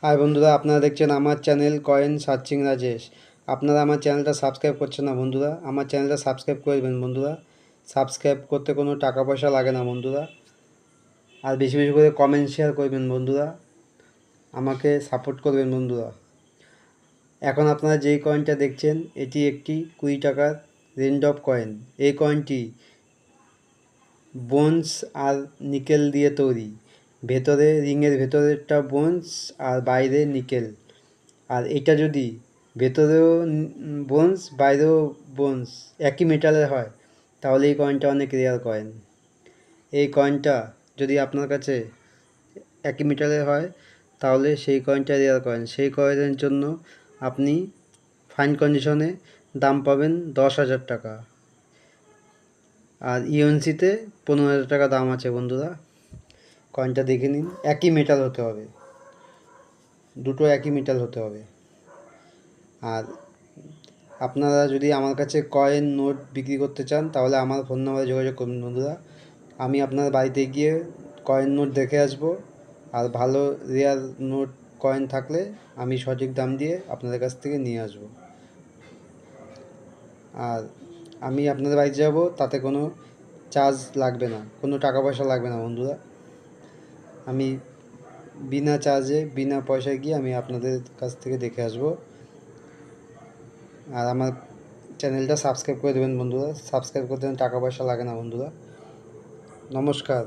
High বন্ধুরা, আপনারা দেখছেন আমার চ্যানেল কয়েন সার্চিং রাজেশ। আপনারা আমার চ্যানেলটা সাবস্ক্রাইব করছেন না বন্ধুরা, আমার চ্যানেলটা সাবস্ক্রাইব করে দেবেন বন্ধুরা। সাবস্ক্রাইব করতে কোনো টাকা পয়সা লাগে না বন্ধুরা। আর বেশি বেশি করে কমেন্ট শেয়ার করবেন বন্ধুরা, আমাকে সাপোর্ট করবেন বন্ধুরা। এখন আপনারা যেই কয়েনটা দেখছেন এটি একটি 20 টাকার রেনড্রপ কয়েন। এই কয়েনটি বোনস আর নিকেল দিয়ে তৈরি। ভেতরে রিংয়ের ভেতরেরটা বোনস আর বাইরে নিকেল। আর এটা যদি ভেতরেও বোনস বাইরেও বোনস একই মেটালের হয় তাহলে এই কয়েনটা অনেক রেয়ার কয়েন। এই কয়েনটা যদি আপনার কাছে একই মেটালের হয় তাহলে সেই কয়েনটা রেয়ার কয়েন। সেই কয়েনের জন্য আপনি ফাইন কন্ডিশনে দাম পাবেন 10,000 টাকা। আর ইউএনসিতে 15,000 টাকা দাম আছে বন্ধুরা। কয়েনটা দেখে নিন, একই মেটাল হতে হবে, দুটো একই মেটাল হতে হবে। আর আপনারা যদি আমার কাছে কয়েন নোট বিক্রি করতে চান তাহলে আমার ফোন নাম্বারে যোগাযোগ করুন বন্ধুরা। আমি আপনার বাড়িতে গিয়ে কয়েন নোট দেখে আসবো। আর ভালো রেয়ার নোট কয়েন থাকলে আমি সঠিক দাম দিয়ে আপনাদের কাছ থেকে নিয়ে আসবো। আর আমি আপনাদের বাড়িতে যাব, তাতে কোনো চার্জ লাগবে না, কোনো টাকা পয়সা লাগবে না বন্ধুরা। আমি বিনা চার্জে বিনা পয়সায় গিয়ে আমি আপনাদের কাছ থেকে দেখে আসবো। আর আমার চ্যানেলটা সাবস্ক্রাইব করে দেবেন বন্ধুরা। সাবস্ক্রাইব করতে টাকা পয়সা লাগে না বন্ধুরা। নমস্কার।